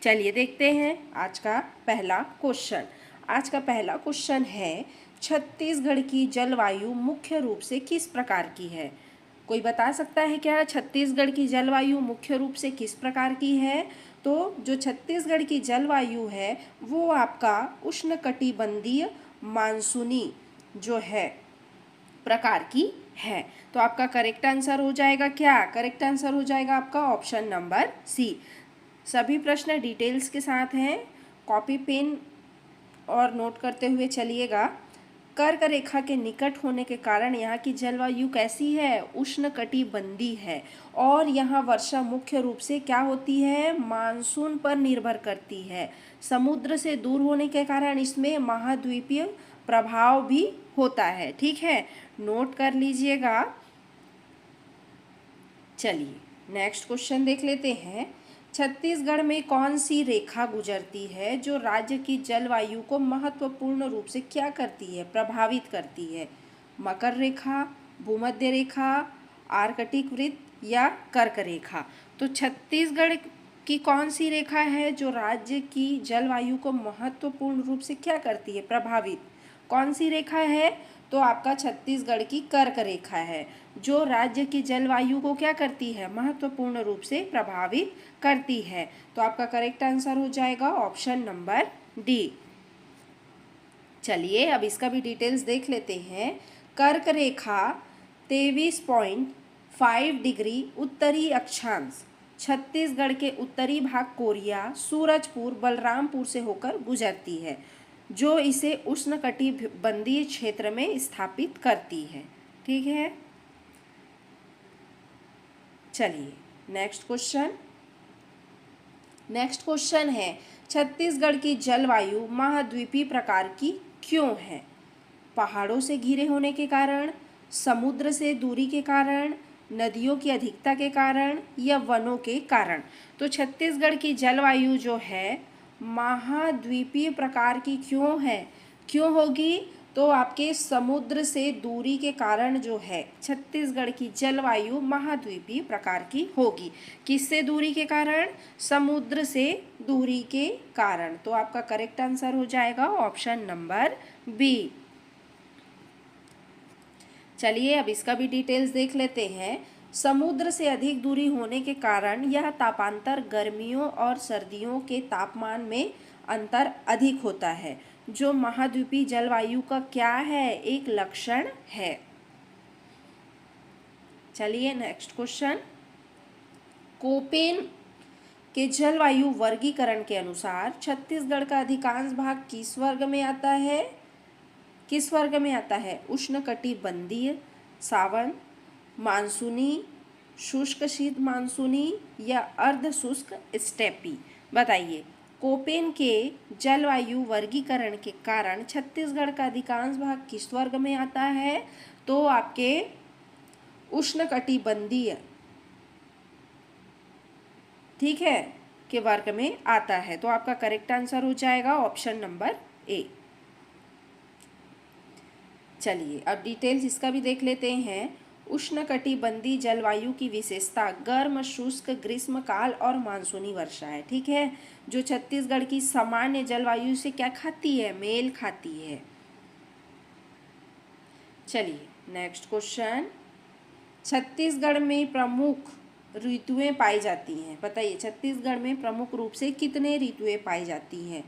चलिए देखते हैं आज का पहला क्वेश्चन। आज का पहला क्वेश्चन है, छत्तीसगढ़ की जलवायु मुख्य रूप से किस प्रकार की है? कोई बता सकता है क्या छत्तीसगढ़ की जलवायु मुख्य रूप से किस प्रकार की है? तो जो छत्तीसगढ़ की जलवायु है वो आपका उष्णकटिबंधीय मानसूनी जो है प्रकार की है। तो आपका करेक्ट आंसर हो जाएगा क्या? करेक्ट आंसर हो जाएगा आपका ऑप्शन नंबर सी। सभी प्रश्न डिटेल्स के साथ हैं, कॉपी पेन और नोट करते हुए चलिएगा। कर्क रेखा के निकट होने के कारण यहाँ की जलवायु कैसी है? उष्णकटिबंधीय है। और यहाँ वर्षा मुख्य रूप से क्या होती है? मानसून पर निर्भर करती है। समुद्र से दूर होने के कारण इसमें महाद्वीपीय प्रभाव भी होता है। ठीक है, नोट कर लीजिएगा। चलिए नेक्स्ट क्वेश्चन देख लेते हैं। छत्तीसगढ़ में कौन सी रेखा गुजरती है जो राज्य की जलवायु को महत्वपूर्ण रूप से क्या करती है? प्रभावित करती है। मकर रेखा, भूमध्य रेखा, आर्कटिक वृत्त या कर्क रेखा? तो छत्तीसगढ़ की कौन सी रेखा है जो राज्य की जलवायु को महत्वपूर्ण रूप से क्या करती है? प्रभावित। कौन सी रेखा है? तो आपका छत्तीसगढ़ की कर्क रेखा है जो राज्य की जलवायु को क्या करती है? महत्वपूर्ण रूप से प्रभावित करती है। तो आपका करेक्ट आंसर हो जाएगा ऑप्शन नंबर डी। चलिए अब इसका भी डिटेल्स देख लेते हैं। कर्क रेखा 23.5 डिग्री उत्तरी अक्षांश छत्तीसगढ़ के उत्तरी भाग कोरिया, सूरजपुर, बलरामपुर से होकर गुजरती है जो इसे उष्णकटिबंधीय क्षेत्र में स्थापित करती है। ठीक है, चलिए नेक्स्ट क्वेश्चन है, छत्तीसगढ़ की जलवायु महाद्वीपीय प्रकार की क्यों है? पहाड़ों से घिरे होने के कारण, समुद्र से दूरी के कारण, नदियों की अधिकता के कारण या वनों के कारण? तो छत्तीसगढ़ की जलवायु जो है महाद्वीपीय प्रकार की क्यों है? क्यों होगी? तो आपके समुद्र से दूरी के कारण जो है छत्तीसगढ़ की जलवायु महाद्वीपीय प्रकार की होगी। किससे दूरी के कारण? समुद्र से दूरी के कारण। तो आपका करेक्ट आंसर हो जाएगा ऑप्शन नंबर बी। चलिए अब इसका भी डिटेल्स देख लेते हैं। समुद्र से अधिक दूरी होने के कारण यह तापांतर गर्मियों और सर्दियों के तापमान में अंतर अधिक होता है जो महाद्वीपीय जलवायु का क्या है? एक लक्षण है। चलिए नेक्स्ट क्वेश्चन। कोपेन के जलवायु वर्गीकरण के अनुसार छत्तीसगढ़ का अधिकांश भाग किस वर्ग में आता है? किस वर्ग में आता है? उष्णकटिबंधीय, सावन, मानसूनी, शुष्क शीत मानसूनी या अर्ध शुष्क स्टेपी? बताइए। कोपेन के जलवायु वर्गीकरण के कारण छत्तीसगढ़ का अधिकांश भाग किस वर्ग में आता है? तो आपके उष्णकटिबंधीय, ठीक है, के वर्ग में आता है। तो आपका करेक्ट आंसर हो जाएगा ऑप्शन नंबर ए। चलिए अब डिटेल्स इसका भी देख लेते हैं। उष्णकटिबंधीय जलवायु की विशेषता गर्म, शुष्क, ग्रीष्मकाल और मानसूनी वर्षा है। ठीक है, जो छत्तीसगढ़ की सामान्य जलवायु से क्या खाती है? मेल खाती है। चलिए नेक्स्ट क्वेश्चन। छत्तीसगढ़ में प्रमुख ऋतुएं पाई जाती हैं। बताइए छत्तीसगढ़ में प्रमुख रूप से कितने ऋतुएं पाई जाती हैं?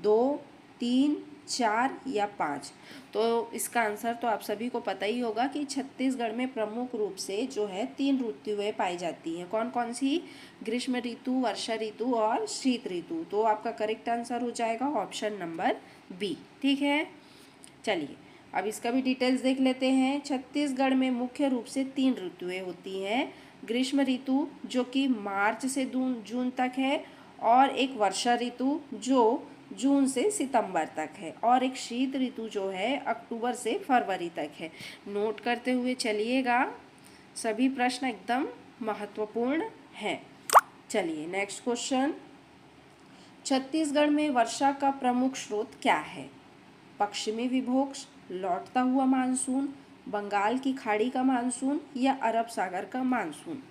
2, 3, 4 या 5? तो इसका आंसर तो आप सभी को पता ही होगा कि छत्तीसगढ़ में प्रमुख रूप से जो है 3 ऋतुएं पाई जाती हैं। कौन कौन सी? ग्रीष्म ऋतु, वर्षा ऋतु और शीत ऋतु। तो आपका करेक्ट आंसर हो जाएगा ऑप्शन नंबर बी। ठीक है, चलिए अब इसका भी डिटेल्स देख लेते हैं। छत्तीसगढ़ में मुख्य रूप से 3 ऋतुएं होती हैं। ग्रीष्म ऋतु जो कि मार्च से जून तक है, और एक वर्षा ऋतु जो जून से सितंबर तक है, और एक शीत ऋतु जो है अक्टूबर से फरवरी तक है। नोट करते हुए चलिएगा, सभी प्रश्न एकदम महत्वपूर्ण हैं। चलिए नेक्स्ट क्वेश्चन। छत्तीसगढ़ में वर्षा का प्रमुख स्रोत क्या है? पश्चिमी विक्षोभ, लौटता हुआ मानसून, बंगाल की खाड़ी का मानसून या अरब सागर का मानसून?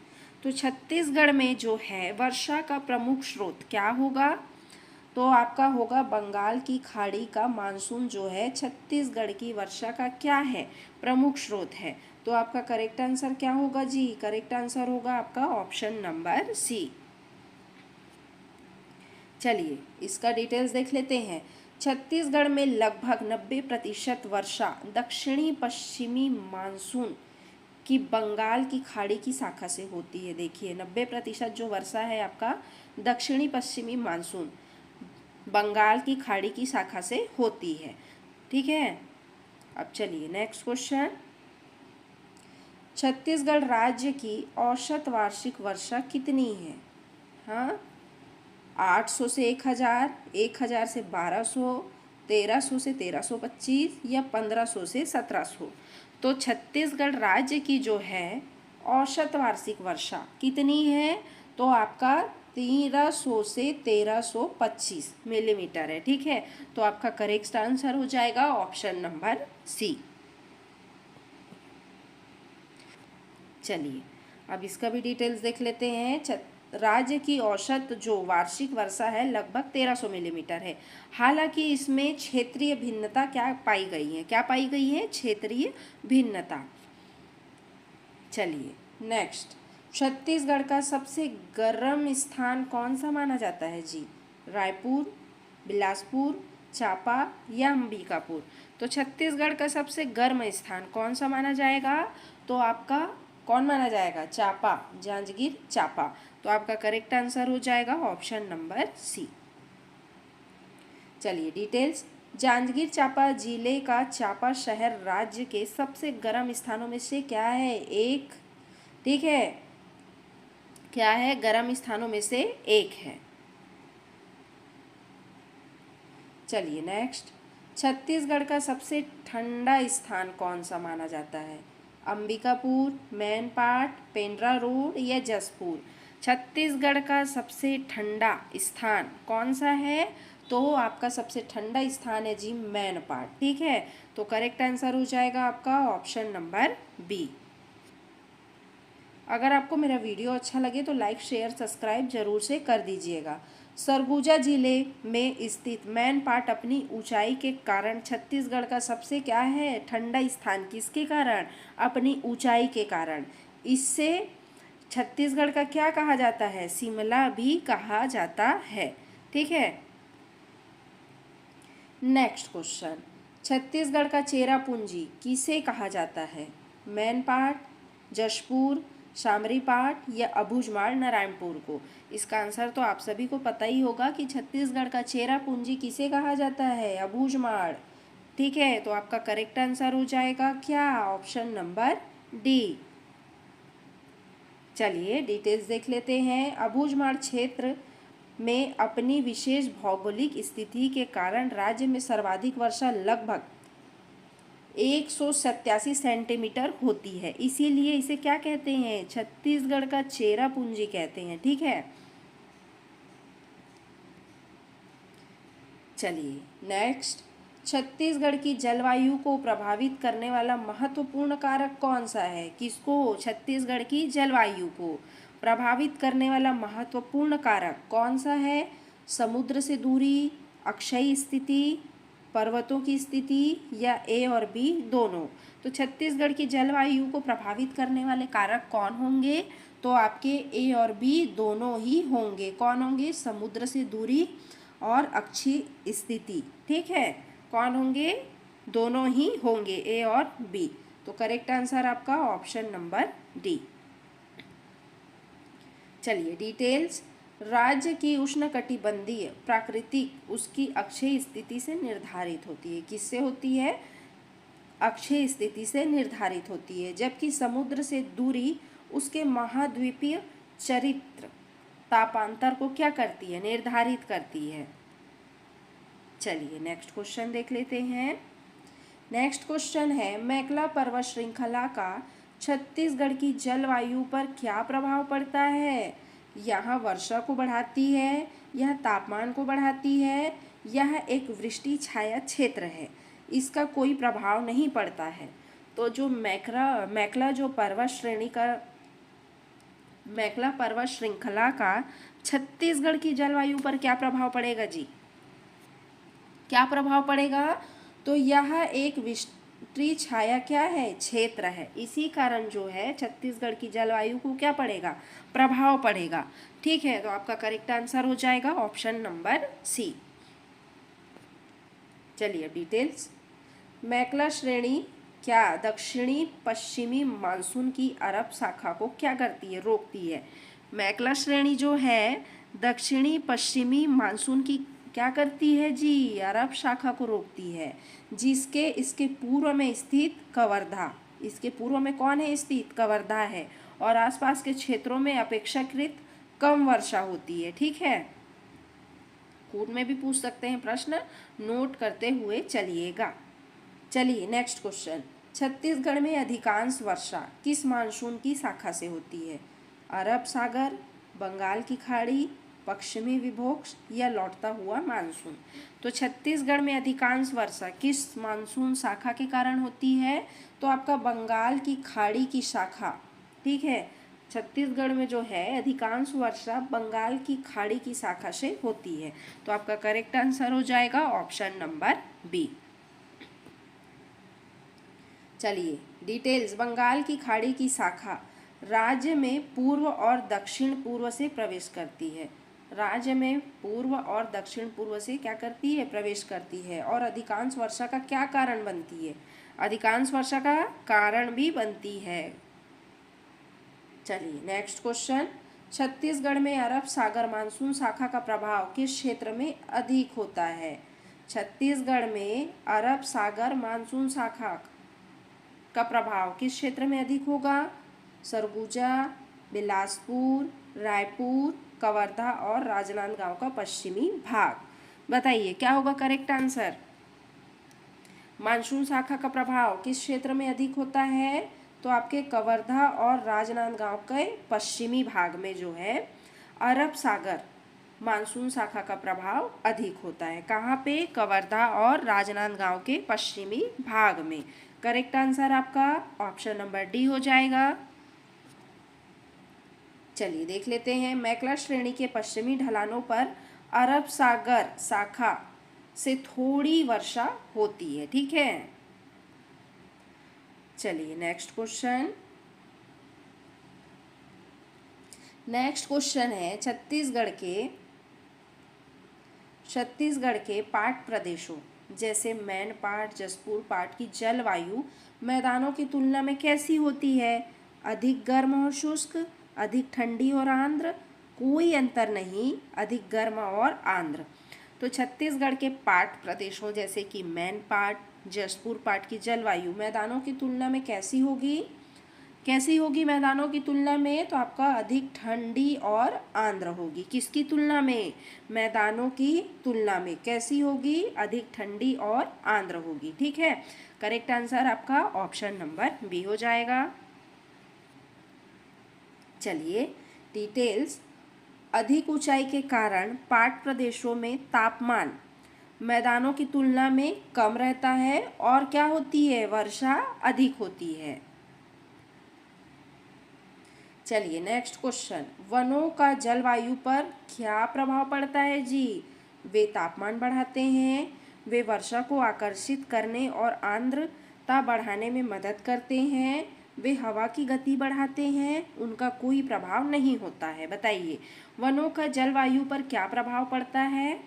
तो छत्तीसगढ़ में जो है वर्षा का प्रमुख स्रोत क्या होगा? तो आपका होगा बंगाल की खाड़ी का मानसून जो है छत्तीसगढ़ की वर्षा का क्या है? प्रमुख स्रोत है। तो आपका करेक्ट आंसर क्या होगा जी? करेक्ट आंसर होगा आपका ऑप्शन नंबर सी। चलिए इसका डिटेल्स देख लेते हैं। छत्तीसगढ़ में लगभग 90% वर्षा दक्षिणी पश्चिमी मानसून की बंगाल की खाड़ी की शाखा से होती है। देखिए 90% जो वर्षा है आपका दक्षिणी पश्चिमी मानसून बंगाल की खाड़ी की शाखा से होती है। ठीक है, अब चलिए नेक्स्ट क्वेश्चन। छत्तीसगढ़ राज्य की औसत वार्षिक वर्षा कितनी है? हाँ, 800 से 1000, 1000 से 1200, 1300 से 1325 या 1500 से 1700। तो छत्तीसगढ़ राज्य की जो है औसत वार्षिक वर्षा कितनी है? तो आपका 1300 से 1325 मिलीमीटर है। ठीक है, तो आपका करेक्ट आंसर हो जाएगा ऑप्शन नंबर सी। चलिए अब इसका भी डिटेल्स देख लेते हैं। राज्य की औसत जो वार्षिक वर्षा है लगभग 1300 मिलीमीटर है। हालांकि इसमें क्षेत्रीय भिन्नता क्या पाई गई है? क्या पाई गई है? क्षेत्रीय भिन्नता। चलिए नेक्स्ट, छत्तीसगढ़ का सबसे गर्म स्थान कौन सा माना जाता है जी? रायपुर, बिलासपुर, चांपा या अंबिकापुर? तो छत्तीसगढ़ का सबसे गर्म स्थान कौन सा माना जाएगा? तो आपका कौन माना जाएगा? चांपा, जांजगीर चांपा। तो आपका करेक्ट आंसर हो जाएगा ऑप्शन नंबर सी। चलिए डिटेल्स। जांजगीर चांपा जिले का चांपा शहर राज्य के सबसे गर्म स्थानों में से क्या है? एक। ठीक है, क्या है? गर्म स्थानों में से एक है। चलिए नेक्स्ट, छत्तीसगढ़ का सबसे ठंडा स्थान कौन सा माना जाता है? अंबिकापुर, मैनपाट, पेंड्रा रोड या जसपुर? छत्तीसगढ़ का सबसे ठंडा स्थान कौन सा है? तो आपका सबसे ठंडा स्थान है जी मैनपाट। ठीक है, तो करेक्ट आंसर हो जाएगा आपका ऑप्शन नंबर बी। अगर आपको मेरा वीडियो अच्छा लगे तो लाइक शेयर सब्सक्राइब जरूर से कर दीजिएगा। सरगुजा जिले में स्थित मैनपाट अपनी ऊंचाई के कारण छत्तीसगढ़ का सबसे क्या है? ठंडा स्थान। किसके कारण? अपनी ऊंचाई के कारण। इससे छत्तीसगढ़ का क्या कहा जाता है? शिमला भी कहा जाता है। ठीक है, नेक्स्ट क्वेश्चन, छत्तीसगढ़ का चेरापूंजी किसे कहा जाता है? मैनपाट, जशपुर, शामरीपाट या अबूझमाड़ नारायणपुर को? इसका आंसर तो आप सभी को पता ही होगा कि छत्तीसगढ़ का चेरापूंजी किसे कहा जाता है? अबूझमाड़। ठीक है, तो आपका करेक्ट आंसर हो जाएगा क्या? Option number D. चलिए डिटेल्स देख लेते हैं। अबूझमाड़ क्षेत्र में अपनी विशेष भौगोलिक स्थिति के कारण राज्य में सर्वाधिक वर्षा लगभग 187 सेंटीमीटर होती है। इसीलिए इसे क्या कहते हैं? छत्तीसगढ़ का चेरापूंजी कहते हैं। ठीक है, चलिए नेक्स्ट, छत्तीसगढ़ की जलवायु को प्रभावित करने वाला महत्वपूर्ण कारक कौन सा है? किसको? छत्तीसगढ़ की जलवायु को प्रभावित करने वाला महत्वपूर्ण कारक कौन सा है? समुद्र से दूरी, अक्षय स्थिति, पर्वतों की स्थिति या ए और बी दोनों? तो छत्तीसगढ़ की जलवायु को प्रभावित करने वाले कारक कौन होंगे? तो आपके ए और बी दोनों ही होंगे। कौन होंगे? समुद्र से दूरी और अक्षीय स्थिति। ठीक है, कौन होंगे? दोनों ही होंगे, ए और बी। तो करेक्ट आंसर आपका ऑप्शन नंबर डी। चलिए डिटेल्स। राज्य की उष्णकटिबंधीय प्राकृतिक उसकी अक्षय स्थिति से निर्धारित होती है। किससे होती है? अक्षय स्थिति से निर्धारित होती है। जबकि समुद्र से दूरी उसके महाद्वीपीय चरित्र तापांतर को क्या करती है? निर्धारित करती है। चलिए नेक्स्ट क्वेश्चन देख लेते हैं। नेक्स्ट क्वेश्चन है, मेकला पर्वत श्रृंखला का छत्तीसगढ़ की जलवायु पर क्या प्रभाव पड़ता है? यह वर्षा को बढ़ाती है, यह तापमान को बढ़ाती है, यह एक वृष्टि छाया क्षेत्र है। इसका कोई प्रभाव नहीं पड़ता है। तो जो मेकला जो पर्वत श्रेणी का मेकला पर्वत श्रृंखला का छत्तीसगढ़ की जलवायु पर क्या प्रभाव पड़ेगा जी? क्या प्रभाव पड़ेगा? तो यह एक विस्तृत छाया क्या है? क्षेत्र है। इसी कारण जो है छत्तीसगढ़ की जलवायु को क्या पड़ेगा? प्रभाव पड़ेगा। ठीक है, तो आपका करेक्ट आंसर हो जाएगा ऑप्शन नंबर सी। चलिए डिटेल्स। मेकला श्रेणी क्या दक्षिणी पश्चिमी मानसून की अरब शाखा को क्या करती है? रोकती है। मेकला श्रेणी जो है दक्षिणी पश्चिमी मानसून की क्या करती है जी? अरब शाखा को रोकती है, जिसके इसके पूर्व में स्थित कवर्धा, इसके पूर्व में कौन है स्थित? कवर्धा है, और आसपास के क्षेत्रों में अपेक्षाकृत कम वर्षा होती है। ठीक है, कोड में भी पूछ सकते हैं प्रश्न, नोट करते हुए चलिएगा। चलिए नेक्स्ट क्वेश्चन। छत्तीसगढ़ में अधिकांश वर्षा किस मानसून की शाखा से होती है? अरब सागर, बंगाल की खाड़ी, पश्चिमी विक्षोभ या लौटता हुआ मानसून? तो छत्तीसगढ़ में अधिकांश वर्षा किस मानसून शाखा के कारण होती है? तो आपका बंगाल की खाड़ी की शाखा। ठीक है, छत्तीसगढ़ में जो है अधिकांश वर्षा बंगाल की खाड़ी की शाखा से होती है। तो आपका करेक्ट आंसर हो जाएगा ऑप्शन नंबर बी। चलिए डिटेल्स। बंगाल की खाड़ी की शाखा राज्य में पूर्व और दक्षिण पूर्व से प्रवेश करती है। राज्य में पूर्व और दक्षिण पूर्व से क्या करती है? प्रवेश करती है, और अधिकांश वर्षा का क्या कारण बनती है? अधिकांश वर्षा का कारण भी बनती है। चलिए नेक्स्ट क्वेश्चन। छत्तीसगढ़ में अरब सागर मानसून शाखा का प्रभाव किस क्षेत्र में अधिक होता है? छत्तीसगढ़ में अरब सागर मानसून शाखा का प्रभाव किस क्षेत्र में अधिक होगा? सरगुजा, बिलासपुर, रायपुर, कवर्धा और राजनांदगांव का पश्चिमी भाग। बताइए क्या होगा करेक्ट आंसर? मानसून शाखा का प्रभाव किस क्षेत्र में अधिक होता है? तो आपके कवर्धा और राजनांदगांव के पश्चिमी भाग में जो है अरब सागर मानसून शाखा का प्रभाव अधिक होता है। कहाँ पे? कवर्धा और राजनांदगांव के पश्चिमी भाग में। करेक्ट आंसर आपका ऑप्शन नंबर डी हो जाएगा। चलिए देख लेते हैं। मेकला श्रेणी के पश्चिमी ढलानों पर अरब सागर शाखा से थोड़ी वर्षा होती है। ठीक है, चलिए नेक्स्ट क्वेश्चन। नेक्स्ट क्वेश्चन है छत्तीसगढ़ के पाट प्रदेशों जैसे मैनपाट, जसपुर पाट की जलवायु मैदानों की तुलना में कैसी होती है? अधिक गर्म और शुष्क, अधिक ठंडी और आर्द्र, कोई अंतर नहीं, अधिक गर्म और आर्द्र। तो छत्तीसगढ़ के पाट प्रदेशों जैसे कि मैनपाट, जसपुर पाट की जलवायु मैदानों की तुलना में कैसी होगी? कैसी होगी मैदानों की तुलना में? तो आपका अधिक ठंडी और आर्द्र होगी। किसकी तुलना में? मैदानों की तुलना में कैसी होगी? अधिक ठंडी और आर्द्र होगी। ठीक है, करेक्ट आंसर आपका ऑप्शन नंबर बी हो जाएगा। चलिए डिटेल्स। अधिक ऊंचाई के कारण पाट प्रदेशों में तापमान मैदानों की तुलना में कम रहता है, और क्या होती है? वर्षा अधिक होती है। चलिए नेक्स्ट क्वेश्चन। वनों का जलवायु पर क्या प्रभाव पड़ता है जी? वे तापमान बढ़ाते हैं, वे वर्षा को आकर्षित करने और आर्द्रता बढ़ाने में मदद करते हैं, वे हवा की गति बढ़ाते हैं, उनका कोई प्रभाव नहीं होता है। बताइए वनों का जलवायु पर क्या प्रभाव पड़ता है?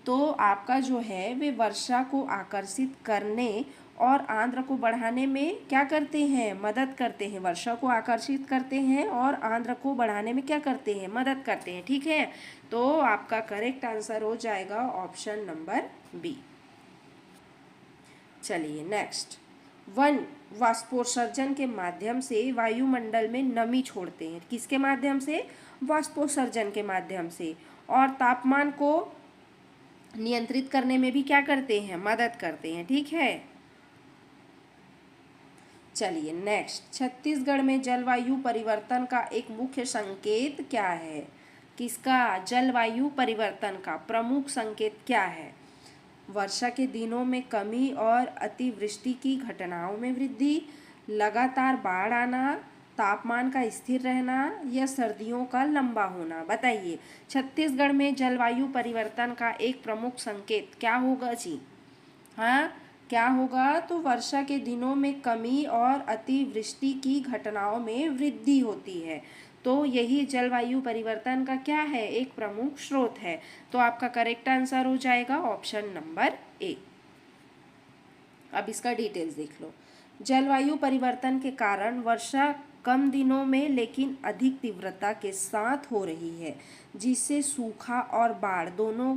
तो आपका जो है वे वर्षा को आकर्षित करने और आर्द्र को बढ़ाने में क्या करते हैं? मदद करते हैं। वर्षा को आकर्षित करते हैं और आर्द्र को बढ़ाने में क्या करते हैं? मदद करते हैं। ठीक है, तो आपका करेक्ट आंसर हो जाएगा ऑप्शन नंबर बी। चलिए नेक्स्ट। वन वाष्पोत्सर्जन के माध्यम से वायुमंडल में नमी छोड़ते हैं। किसके माध्यम से? वाष्पोत्सर्जन के माध्यम से। और तापमान को नियंत्रित करने में भी क्या करते हैं? मदद करते हैं। ठीक है, चलिए नेक्स्ट। छत्तीसगढ़ में जलवायु परिवर्तन का एक मुख्य संकेत क्या है? किसका? जलवायु परिवर्तन का प्रमुख संकेत क्या है? वर्षा के दिनों में कमी और अतिवृष्टि की घटनाओं में वृद्धि, लगातार बाढ़ आना, तापमान का स्थिर रहना या सर्दियों का लंबा होना? बताइए, छत्तीसगढ़ में जलवायु परिवर्तन का एक प्रमुख संकेत क्या होगा जी? हाँ, क्या होगा? तो वर्षा के दिनों में कमी और अतिवृष्टि की घटनाओं में वृद्धि होती है। तो यही जलवायु परिवर्तन का क्या है? एक प्रमुख स्रोत है। तो आपका करेक्ट आंसर हो जाएगा ऑप्शन नंबर ए। अब इसका डिटेल्स देख लो। जलवायु परिवर्तन के कारण वर्षा कम दिनों में लेकिन अधिक तीव्रता के साथ हो रही है, जिससे सूखा और बाढ़ दोनों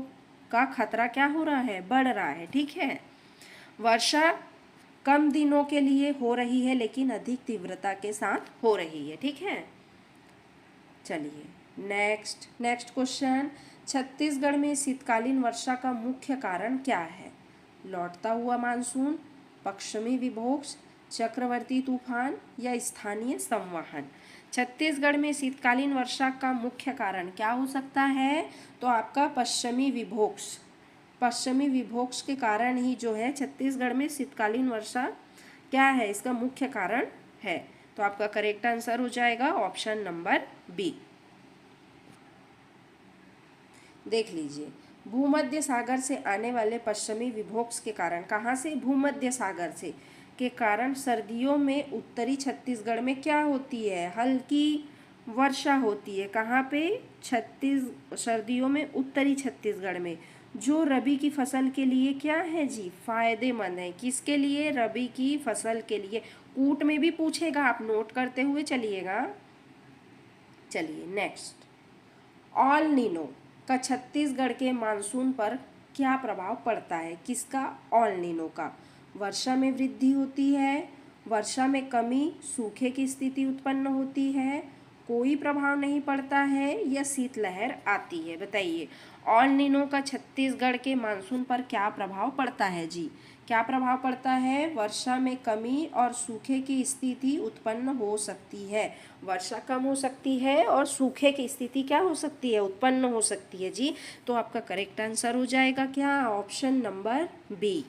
का खतरा क्या हो रहा है? बढ़ रहा है। ठीक है, वर्षा कम दिनों के लिए हो रही है लेकिन अधिक तीव्रता के साथ हो रही है। ठीक है, चलिए नेक्स्ट क्वेश्चन। छत्तीसगढ़ में शीतकालीन वर्षा का मुख्य कारण क्या है? लौटता हुआ मानसून, पश्चिमी विक्षोभ, चक्रवर्ती तूफान या स्थानीय संवहन? छत्तीसगढ़ में शीतकालीन वर्षा का मुख्य कारण क्या हो सकता है? तो आपका पश्चिमी विक्षोभ के कारण ही जो है छत्तीसगढ़ में शीतकालीन वर्षा क्या है? इसका मुख्य कारण है। तो आपका करेक्ट आंसर हो जाएगा ऑप्शन नंबर बी। देख लीजिए, भूमध्य सागर से आने वाले पश्चिमी विक्षोभ के कारण, कहाँ से? भूमध्य सागर से के कारण सर्दियों में उत्तरी छत्तीसगढ़ में क्या होती है? हल्की वर्षा होती है। कहाँ पे? सर्दियों में उत्तरी छत्तीसगढ़ में, जो रबी की फसल के लिए क्या है जी? फायदेमंद है। किसके लिए? रबी की फसल के लिए। कूट में भी पूछेगा, आप नोट करते हुए चलिएगा। चलिए नेक्स्ट, ऑल नीनो का छत्तीसगढ़ के मानसून पर क्या प्रभाव पड़ता है? किसका? ऑल नीनो का। वर्षा में वृद्धि होती है, वर्षा में कमी, सूखे की स्थिति उत्पन्न होती है, कोई प्रभाव नहीं पड़ता है या शीतलहर आती है? बताइए, ऑल नीनो का छत्तीसगढ़ के मानसून पर क्या प्रभाव पड़ता है जी? क्या प्रभाव पड़ता है? वर्षा में कमी और सूखे की स्थिति उत्पन्न हो सकती है। वर्षा कम हो सकती है और सूखे की स्थिति क्या हो सकती है? उत्पन्न हो सकती है जी। तो आपका करेक्ट आंसर हो जाएगा क्या? Option number B.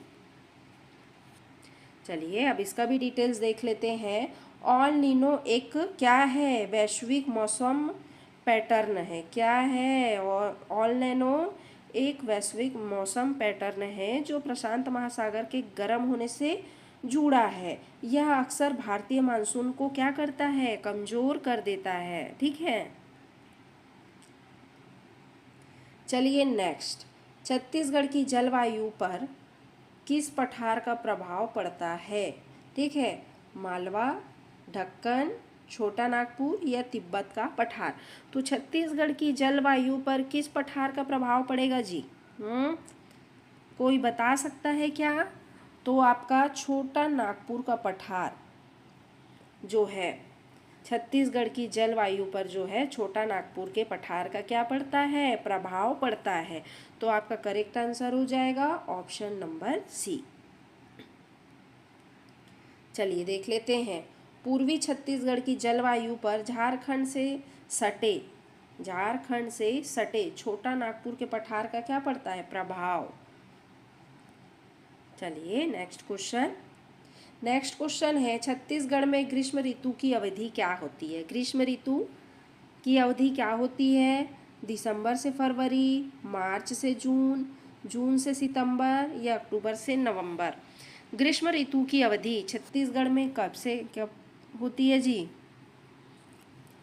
चलिए अब इसका भी डिटेल्स देख लेते हैं। ऑल नीनो एक क्या है? वैश्विक मौसम पैटर्न है। क्या है? और ऑल नीनो एक वैश्विक मौसम पैटर्न है जो प्रशांत महासागर के गर्म होने से जुड़ा है। यह अक्सर भारतीय मानसून को क्या करता है? कमजोर कर देता है। ठीक है, चलिए नेक्स्ट, छत्तीसगढ़ की जलवायु पर किस पठार का प्रभाव पड़ता है? ठीक है, मालवा, ढक्कन, छोटा नागपुर या तिब्बत का पठार? तो छत्तीसगढ़ की जलवायु पर किस पठार का प्रभाव पड़ेगा जी? कोई बता सकता है क्या? तो आपका छोटा नागपुर का पठार जो है छत्तीसगढ़ की जलवायु पर जो है छोटा नागपुर के पठार का क्या पड़ता है? प्रभाव पड़ता है। तो आपका करेक्ट आंसर हो जाएगा ऑप्शन नंबर सी। चलिए देख लेते हैं, पूर्वी छत्तीसगढ़ की जलवायु पर झारखंड से सटे छोटा नागपुर के पठार का क्या पड़ता है? प्रभाव। चलिए नेक्स्ट क्वेश्चन है, छत्तीसगढ़ में ग्रीष्म ऋतु की अवधि क्या होती है? ग्रीष्म ऋतु की अवधि क्या होती है? दिसंबर से फरवरी, मार्च से जून, जून से सितंबर या अक्टूबर से नवंबर? ग्रीष्म ऋतु की अवधि छत्तीसगढ़ में कब से कब होती है जी?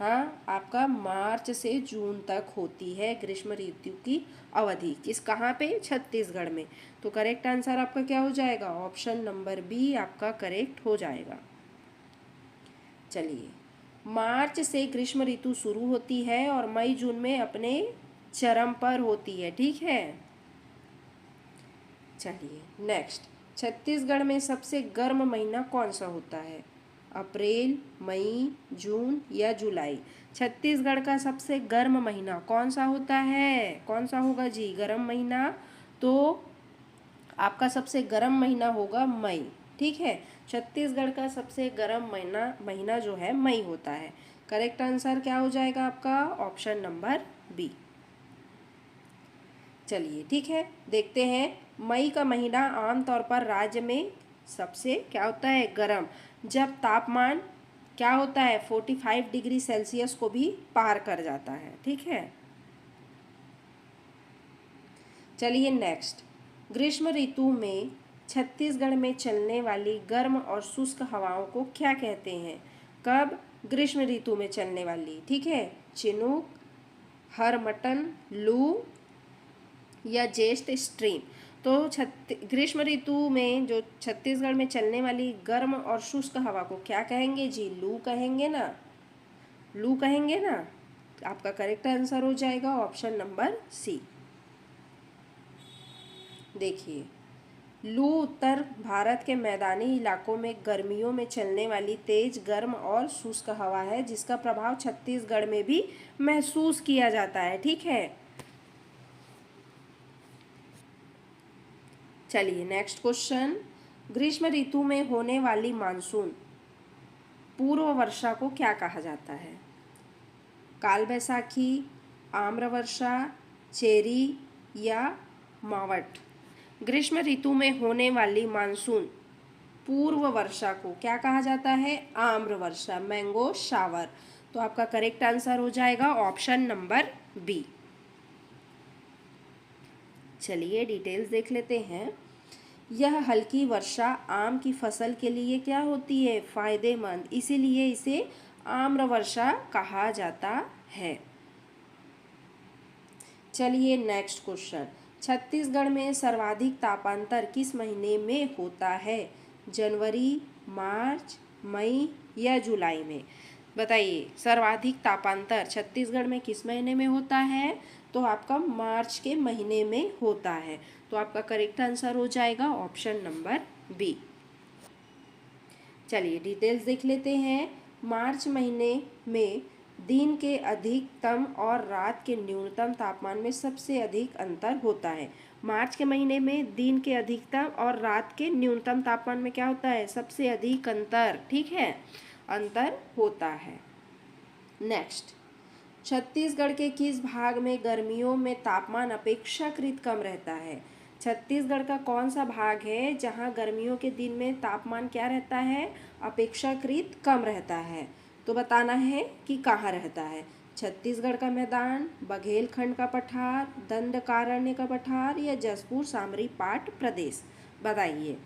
हाँ, आपका मार्च से जून तक होती है ग्रीष्म ऋतु की अवधि। कहाँ पे? छत्तीसगढ़ में। तो करेक्ट आंसर आपका क्या हो जाएगा? ऑप्शन नंबर बी आपका करेक्ट हो जाएगा। चलिए, मार्च से ग्रीष्म ऋतु शुरू होती है और मई जून में अपने चरम पर होती है। ठीक है, चलिए नेक्स्ट, छत्तीसगढ़ में सबसे गर्म महीना कौन सा होता है? अप्रैल, मई, जून या जुलाई? छत्तीसगढ़ का सबसे गर्म महीना कौन सा होता है? कौन सा होगा जी गर्म महीना? तो आपका सबसे गर्म महीना होगा मई। ठीक है, छत्तीसगढ़ का सबसे गर्म महीना जो है मई होता है। करेक्ट आंसर क्या हो जाएगा आपका? Option number B. चलिए ठीक है, देखते हैं, मई का महीना आमतौर पर राज्य में सबसे क्या होता है? गर्म। जब तापमान क्या होता है 45 डिग्री सेल्सियस को भी पार कर जाता है। ठीक है, चलिए नेक्स्ट, ग्रीष्म ऋतु में छत्तीसगढ़ में चलने वाली गर्म और शुष्क हवाओं को क्या कहते हैं? कब ग्रीष्म ऋतु में चलने वाली? ठीक है, चिनूक, हरमटन, लू या ज्येष्ठ स्ट्रीम। तो ग्रीष्म ऋतु में जो छत्तीसगढ़ में चलने वाली गर्म और शुष्क हवा को क्या कहेंगे जी? लू कहेंगे ना, लू कहेंगे ना। आपका करेक्ट आंसर हो जाएगा ऑप्शन नंबर सी। देखिए, लू उत्तर भारत के मैदानी इलाकों में गर्मियों में चलने वाली तेज गर्म और शुष्क हवा है, जिसका प्रभाव छत्तीसगढ़ में भी महसूस किया जाता है। ठीक है, चलिए नेक्स्ट क्वेश्चन, ग्रीष्म ऋतु में होने वाली मानसून पूर्व वर्षा को क्या कहा जाता है? काल बैसाखी, आम्र वर्षा, चेरी या मावट? ग्रीष्म ऋतु में होने वाली मानसून पूर्व वर्षा को क्या कहा जाता है? आम्र वर्षा, मैंगो शावर। तो आपका करेक्ट आंसर हो जाएगा ऑप्शन नंबर बी। चलिए डिटेल्स देख लेते हैं। यह हल्की वर्षा आम की फसल के लिए क्या होती है? फायदेमंद, इसीलिए इसे आम्र वर्षा कहा जाता है। चलिए नेक्स्ट क्वेश्चन, छत्तीसगढ़ में सर्वाधिक तापांतर किस महीने में होता है? जनवरी, मार्च, मई या जुलाई में? बताइए, सर्वाधिक तापांतर छत्तीसगढ़ में किस महीने में होता है? तो आपका मार्च के महीने में होता है। तो आपका करेक्ट आंसर हो जाएगा ऑप्शन नंबर बी। चलिए डिटेल्स देख लेते हैं। मार्च महीने में दिन के अधिकतम और रात के न्यूनतम तापमान में सबसे अधिक अंतर होता है। मार्च के महीने में दिन के अधिकतम और रात के न्यूनतम तापमान में क्या होता है? सबसे अधिक अंतर। ठीक है, अंतर होता है। नेक्स्ट, छत्तीसगढ़ के किस भाग में गर्मियों में तापमान अपेक्षाकृत कम रहता है? छत्तीसगढ़ का कौन सा भाग है जहां गर्मियों के दिन में तापमान क्या रहता है? अपेक्षाकृत कम रहता है। तो बताना है कि कहाँ रहता है। छत्तीसगढ़ का मैदान, बघेलखंड का पठार, दंडकारण्य का पठार या जसपुर सामरी पाट प्रदेश? बताइए,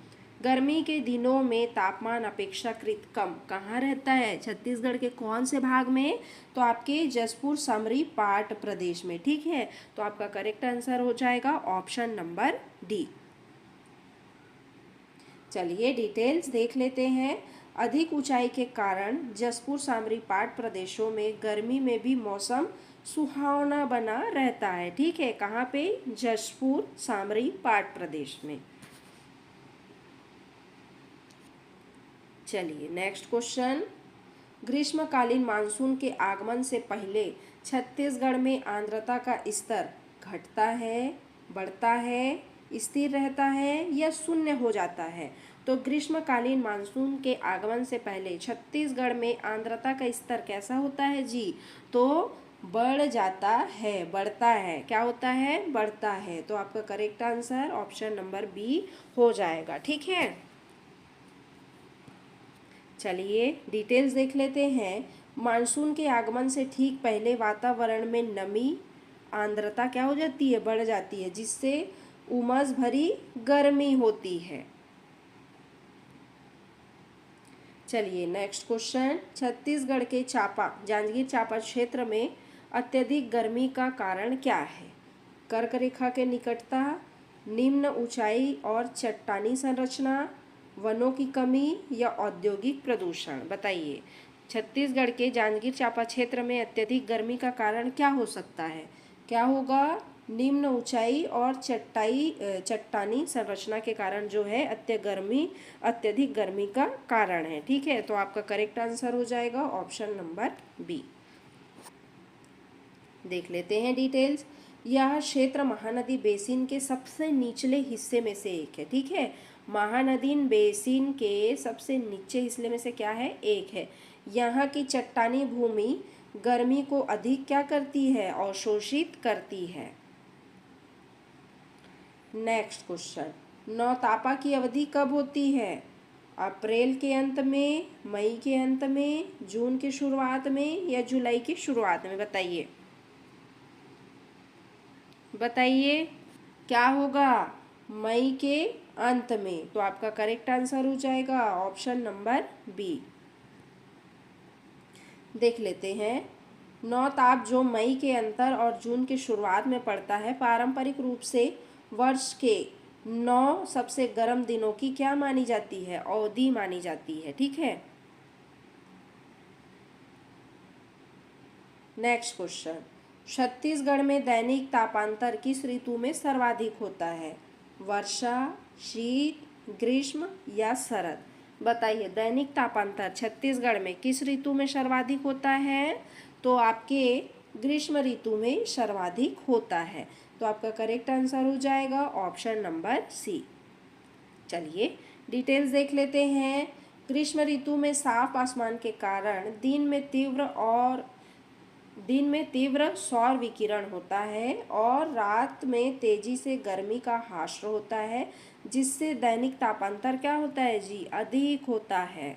गर्मी के दिनों में तापमान अपेक्षाकृत कम कहाँ रहता है? छत्तीसगढ़ के कौन से भाग में? तो आपके जसपुर सामरी पाट प्रदेश में। ठीक है, तो आपका करेक्ट आंसर हो जाएगा ऑप्शन नंबर डी। चलिए डिटेल्स देख लेते हैं। अधिक ऊंचाई के कारण जसपुर सामरी पाट प्रदेशों में गर्मी में भी मौसम सुहावना बना रहता है। ठीक है, कहाँ पे? जसपुर सामरी पाट प्रदेश में। चलिए नेक्स्ट क्वेश्चन, ग्रीष्मकालीन मानसून के आगमन से पहले छत्तीसगढ़ में आर्द्रता का स्तर घटता है, बढ़ता है, स्थिर रहता है या शून्य हो जाता है? तो ग्रीष्मकालीन मानसून के आगमन से पहले छत्तीसगढ़ में आर्द्रता का स्तर कैसा होता है जी? तो बढ़ जाता है, बढ़ता है। क्या होता है? बढ़ता है। तो आपका correct answer option number B हो जाएगा। ठीक है, चलिए डिटेल्स देख लेते हैं। मानसून के आगमन से ठीक पहले वातावरण में नमी, आर्द्रता क्या हो जाती है? बढ़ जाती है, जिससे उमस भरी गर्मी होती है। चलिए नेक्स्ट क्वेश्चन, छत्तीसगढ़ के जांजगीर चांपा क्षेत्र में अत्यधिक गर्मी का कारण क्या है? कर्क रेखा के निकटता, निम्न ऊंचाई और चट्टानी संरचना, वनों की कमी या औद्योगिक प्रदूषण? बताइए, छत्तीसगढ़ के जांजगीर चांपा क्षेत्र में अत्यधिक गर्मी का कारण क्या हो सकता है? क्या होगा? निम्न ऊंचाई और चट्टानी संरचना के कारण जो है अत्यधिक गर्मी का कारण है। ठीक है, तो आपका करेक्ट आंसर हो जाएगा ऑप्शन नंबर बी। देख लेते हैं डिटेल्स। यह क्षेत्र महानदी बेसिन के सबसे निचले हिस्से में से एक है। ठीक है, महानदी बेसिन के सबसे नीचे हिस्से में से क्या है? एक है। यहाँ की चट्टानी भूमि गर्मी को अधिक क्या करती है? अवशोषित करती है। नेक्स्ट क्वेश्चन, नौतापा की अवधि कब होती है? अप्रैल के अंत में, मई के अंत में, जून की शुरुआत में या जुलाई की शुरुआत में? बताइए बताइए क्या होगा? मई के अंत में। तो आपका करेक्ट आंसर हो जाएगा ऑप्शन नंबर बी। देख लेते हैं। नौताप जो मई के अंतर और जून की शुरुआत में पड़ता है, पारंपरिक रूप से वर्ष के 9 सबसे गर्म दिनों की क्या मानी जाती है? अवधि मानी जाती है। ठीक है। नेक्स्ट क्वेश्चन, छत्तीसगढ़ में दैनिक तापांतर किस ऋतु में सर्वाधिक होता है? वर्षा, शीत, ग्रीष्म या शरद? बताइए दैनिक तापांतर छत्तीसगढ़ में किस ऋतु में सर्वाधिक होता है? तो आपके ग्रीष्म ऋतु में सर्वाधिक होता है। तो आपका करेक्ट आंसर हो जाएगा ऑप्शन नंबर सी। चलिए डिटेल्स देख लेते हैं। ग्रीष्म ऋतु में साफ आसमान के कारण दिन में तीव्र सौर विकिरण होता है और रात में तेजी से गर्मी का ह्रास होता है, जिससे दैनिक तापांतर क्या होता है जी? अधिक होता है।